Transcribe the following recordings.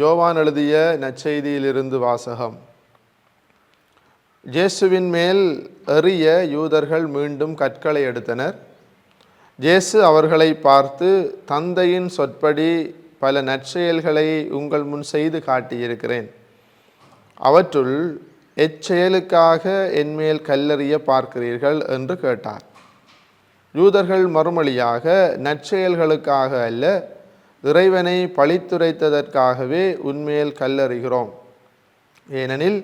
யோவான் எழுதிய நற்செய்தியிலிருந்து வாசகம். இயேசுவின் மேல் எறிய யூதர்கள் மீண்டும் கற்களை எடுத்தனர். இயேசு அவர்களை பார்த்து, தந்தையின் சொற்படி பல நற்செயல்களை உங்கள் முன் செய்து காட்டியிருக்கிறேன். அவற்றுள் எச்செயலுக்காக என்மேல் கல்லெறிய பார்க்கிறீர்கள் என்று கேட்டார். யூதர்கள் மறுமொழியாக, நற்செயல்களுக்காக அல்ல, இறைவனை பழித்துரைத்ததற்காகவே உன்மேல் கல்லெறிகிறோம். ஏனெனில்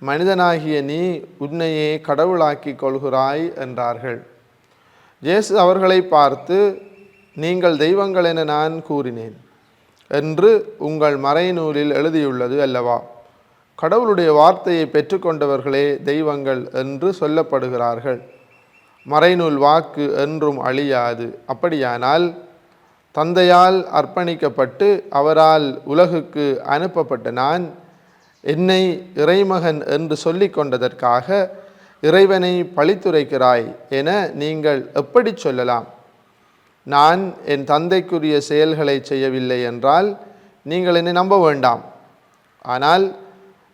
மனிதனாகிய நீ உன்னையே கடவுளாக்கிக் கொள்கிறாய் என்றார்கள். இயேசு அவர்களை பார்த்து, நீங்கள் தெய்வங்கள் என நான் கூறினேன் என்று உங்கள் மறைநூலில் எழுதியுள்ளது அல்லவா? கடவுளுடைய வார்த்தையை பெற்றுக்கொண்டவர்களே தெய்வங்கள் என்று சொல்லப்படுகிறார்கள். மறைநூல் வாக்கு என்றும் அழியாது. அப்படியானால் தந்தையால் அர்ப்பணிக்கப்பட்டு அவரால் உலகுக்கு அனுப்பப்பட்ட நான் என்னை இறைமகன் என்று சொல்லிக் கொண்டதற்காக இறைவனை பழித்துரைக்கிறாய் என நீங்கள் எப்படி சொல்லலாம்? நான் என் தந்தைக்குரிய செயல்களை செய்யவில்லை என்றால் நீங்கள் என்னை நம்ப வேண்டாம். ஆனால்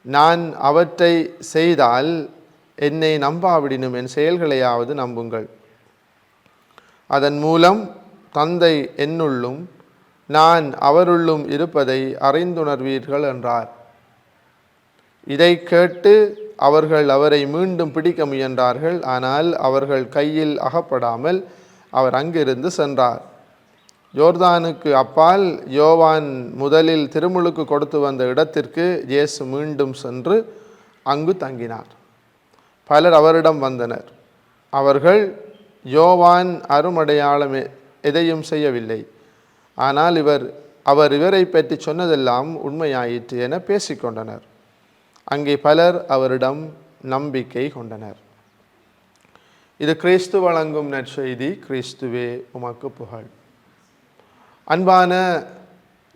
நான் அவற்றை செய்தால் என்னை நம்பாவிடினும் என் செயல்களையாவது நம்புங்கள். அதன் மூலம் தந்தை என்னுள்ளும் நான் அவருள்ளும் இருப்பதை அறிந்துணர்வீர்கள் என்றார். இதை கேட்டு அவர்கள் அவரை மீண்டும் பிடிக்க முயன்றார்கள். ஆனால் அவர்கள் கையில் அகப்படாமல் அவர் அங்கிருந்து சென்றார். யோர்தானுக்கு அப்பால் யோவான் முதலில் திருமுழுக்கு கொடுத்து வந்த இடத்திற்கு இயேசு மீண்டும் சென்று அங்கு தங்கினார். பலர் அவரிடம் வந்தனர். அவர்கள், யோவான் அருமடையாளம் எதையும் செய்யவில்லை, ஆனால் அவர் இவரை பற்றி சொன்னதெல்லாம் உண்மையாயிற்று என பேசிக்கொண்டனர். அங்கே பலர் அவரிடம் நம்பிக்கை கொண்டனர். இது கிறிஸ்து வழங்கும் நற்செய்தி. கிறிஸ்துவே உமக்கு புகழ். அன்பான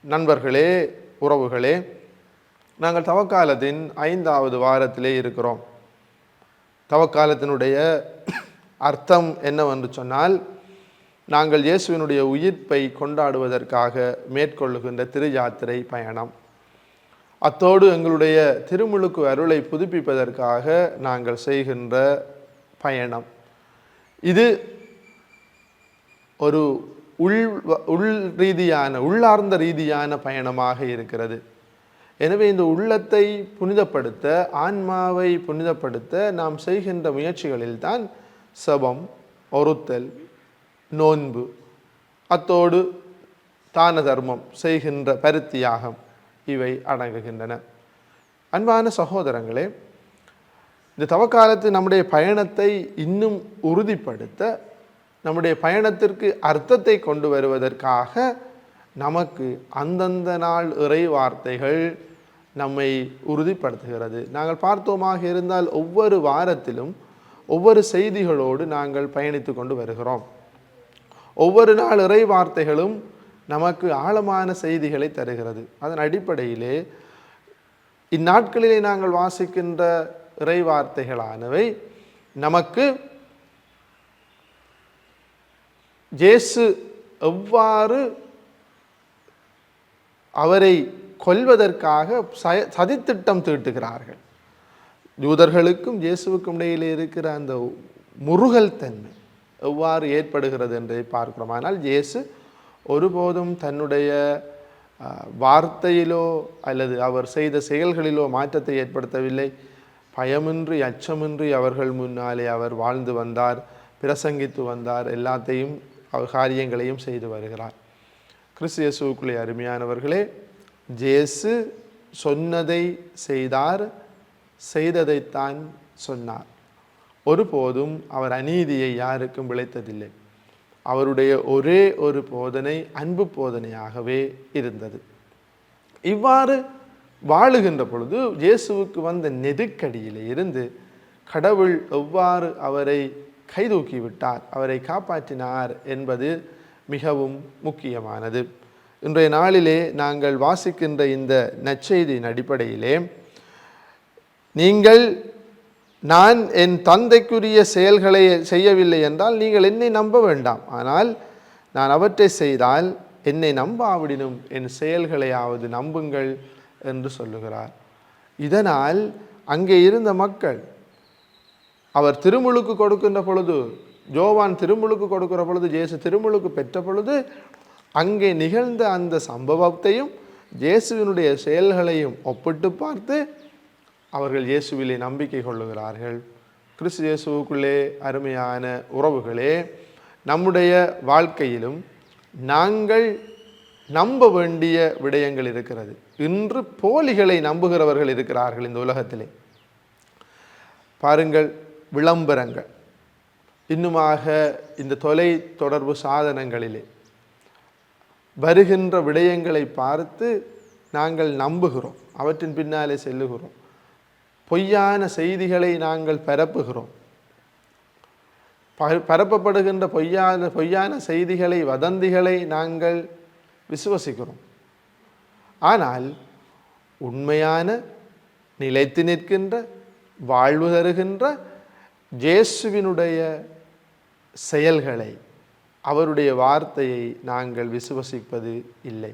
நண்பர்களே, உறவுகளே, நாங்கள் தவக்காலத்தின் 5வது வாரத்திலே இருக்கிறோம். தவக்காலத்தினுடைய அர்த்தம் என்னவென்று சொன்னால், நாங்கள் இயேசுவினுடைய உயிர்ப்பை கொண்டாடுவதற்காக மேற்கொள்ளுகின்ற திரு யாத்திரை பயணம். அத்தோடு எங்களுடைய திருமுழுக்கு அருளை புதுப்பிப்பதற்காக நாங்கள் செய்கின்ற பயணம். இது ஒரு உள்ளார்ந்த ரீதியான பயணமாக இருக்கிறது. எனவே இந்த உள்ளத்தை புனிதப்படுத்த, ஆன்மாவை புனிதப்படுத்த நாம் செய்கின்ற முயற்சிகளில்தான் செபம், ஒருத்தல், நோன்பு, அத்தோடு தான தர்மம் செய்கின்ற பருத்தியாகம் இவை அடங்குகின்றன. அன்பான சகோதரங்களே, இந்த தவக்காலத்து நம்முடைய பயணத்தை இன்னும் உறுதிப்படுத்த, நம்முடைய பயணத்திற்கு அர்த்தத்தை கொண்டு வருவதற்காக நமக்கு அந்தந்த நாள் இறை வார்த்தைகள் நம்மை உறுதிப்படுத்துகிறது. நாங்கள் பார்த்தோமாக இருந்தால் ஒவ்வொரு வாரத்திலும் ஒவ்வொரு செய்திகளோடு நாங்கள் பயணித்து கொண்டு வருகிறோம். ஒவ்வொரு நாள் இறை வார்த்தைகளும் நமக்கு ஆழமான செய்திகளை தருகிறது. அதன் அடிப்படையிலே இந்நாட்களிலே நாங்கள் வாசிக்கின்ற இறை வார்த்தைகளானவை நமக்கு இயேசு எவ்வாறு அவரை கொல்வதற்காக சதித்திட்டம் தீட்டுகிறார்கள், யூதர்களுக்கும் இயேசுவுக்கும் இடையிலே இருக்கிற அந்த முருகல் தன்மை எவ்வாறு ஏற்படுகிறது என்பதை பார்க்கிறோம். ஆனால் இயேசு ஒருபோதும் தன்னுடைய வார்த்தையிலோ அல்லது அவர் செய்த செயல்களிலோ மாற்றத்தை ஏற்படுத்தவில்லை. பயமின்றி அச்சமின்றி அவர்கள் முன்னாலே அவர் வாழ்ந்து வந்தார், பிரசங்கித்து வந்தார், எல்லாத்தையும் காரியங்களையும் செய்து வருகிறார். கிறிஸ்து இயேசுவுக்குள்ளே அருமையானவர்களே, இயேசு சொன்னதை செய்தார், செய்ததைத்தான் சொன்னார். ஒருபோதும் அவர் அநீதியை யாருக்கும் விளைத்ததில்லை. அவருடைய ஒரே ஒரு போதனை அன்பு போதனையாகவே இருந்தது. இவ்வாறு வாழுகின்ற பொழுது இயேசுவுக்கு வந்த நெருக்கடியிலே இருந்து கடவுள் எவ்வாறு அவரை கைதூக்கி விட்டார், அவரை காப்பாற்றினார் என்பது மிகவும் முக்கியமானது. இன்றைய நாளிலே நாங்கள் வாசிக்கின்ற இந்த நற்செய்தியின் அடிப்படையிலே, நீங்கள் நான் என் தந்தைக்குரிய செயல்களை செய்யவில்லை என்றால் நீங்கள் என்னை நம்ப வேண்டாம். ஆனால் நான் அவற்றை செய்தால் என்னை நம்பாவிடினும் என் செயல்களையாவது நம்புங்கள் என்று சொல்லுகிறார். இதனால் அங்கே இருந்த மக்கள், அவர் திருமுழுக்கு கொடுக்கின்ற பொழுது, யோவான் திருமுழுக்கு கொடுக்கிற பொழுது, இயேசு திருமுழுக்கு பெற்ற பொழுது அங்கே நிகழ்ந்த அந்த சம்பவத்தையும் இயேசுவினுடைய செயல்களையும் ஒப்பிட்டு பார்த்து அவர்கள் இயேசுவிலே நம்பிக்கை கொள்ளுகிறார்கள். கிறிஸ்து இயேசுவுக்குள்ளே அருமையான உறவுகளே, நம்முடைய வாழ்க்கையிலும் நாங்கள் நம்ப வேண்டிய விடயங்கள் இருக்கிறது. இன்று போலிகளை நம்புகிறவர்கள் இருக்கிறார்கள் இந்த உலகத்திலே. பாருங்கள், விளம்பரங்கள், இன்னுமாக இந்த தொலை தொடர்பு சாதனங்களிலே வருகின்ற விடயங்களை பார்த்து நாங்கள் நம்புகிறோம், அவற்றின் பின்னாலே செல்லுகிறோம், பொய்யான செய்திகளை நாங்கள் பரப்புகிறோம். பரப்பப்படுகின்ற பொய்யான செய்திகளை, வதந்திகளை நாங்கள் விசுவசிக்கிறோம். ஆனால் உண்மையான, நிலைத்து நிற்கின்ற, வாழ்வு தருகின்ற இயேசுவினுடைய செயல்களை, அவருடைய வார்த்தையை நாங்கள் விசுவசிப்பது இல்லை.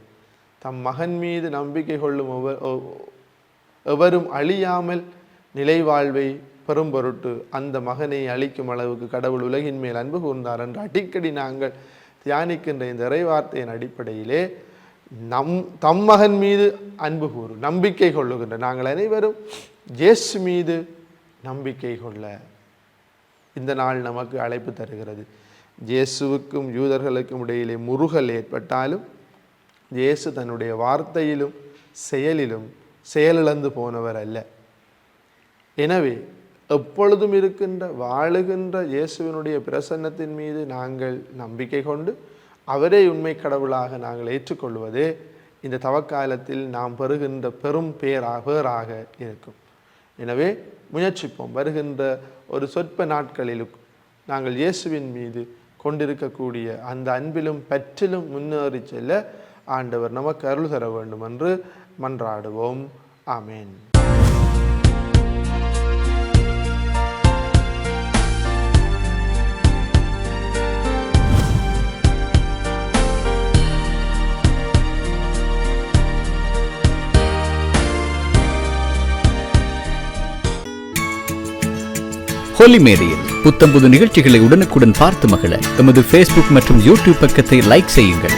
தம் மகன் மீது நம்பிக்கை கொள்ளும் எவரும் அழியாமல் நிலை வாழ்வை பெரும் பொருட்டு அந்த மகனை அழிக்கும் அளவுக்கு கடவுள் உலகின் மேல் அன்பு கூர்ந்தார் என்று அடிக்கடி நாங்கள் தியானிக்கின்ற இந்த இறைவார்த்தையின் அடிப்படையிலே தம் மகன் மீது அன்பு கூறும், நம்பிக்கை கொள்ளுகின்ற நாங்கள் அனைவரும் இயேசு மீது நம்பிக்கை கொள்ள இந்த நாள் நமக்கு அழைப்பு தருகிறது. இயேசுவுக்கும் யூதர்களுக்கும் இடையிலே முறுகல் ஏற்பட்டாலும் இயேசு தன்னுடைய வார்த்தையிலும் செயலிலும் செயலிழந்து போனவர் அல்ல. எனவே எப்பொழுதும் இருக்கின்ற வாழுகின்ற இயேசுவினுடைய பிரசன்னத்தின் மீது நாங்கள் நம்பிக்கை கொண்டு அவரே உண்மை கடவுளாக நாங்கள் ஏற்றுக்கொள்வதே இந்த தவக்காலத்தில் நாம் பெறுகின்ற பெரும் பேராக இருக்கும். எனவே முயற்சிப்போம், வருகின்ற ஒரு சொற்ப நாட்களிலும் நாங்கள் இயேசுவின் மீது கொண்டிருக்கக்கூடிய அந்த அன்பிலும் பற்றிலும் முன்னேறி செல்ல ஆண்டவர் நமக்கு அருள் தர வேண்டும் என்று மன்றாடுவோம். ஆமேன். ஹோலி மேரியில் புத்தம்புது நிகழ்ச்சிகளை உடனுக்குடன் பார்த்து மகிழ எமது Facebook மற்றும் YouTube பக்கத்தை லைக் செய்யுங்கள்.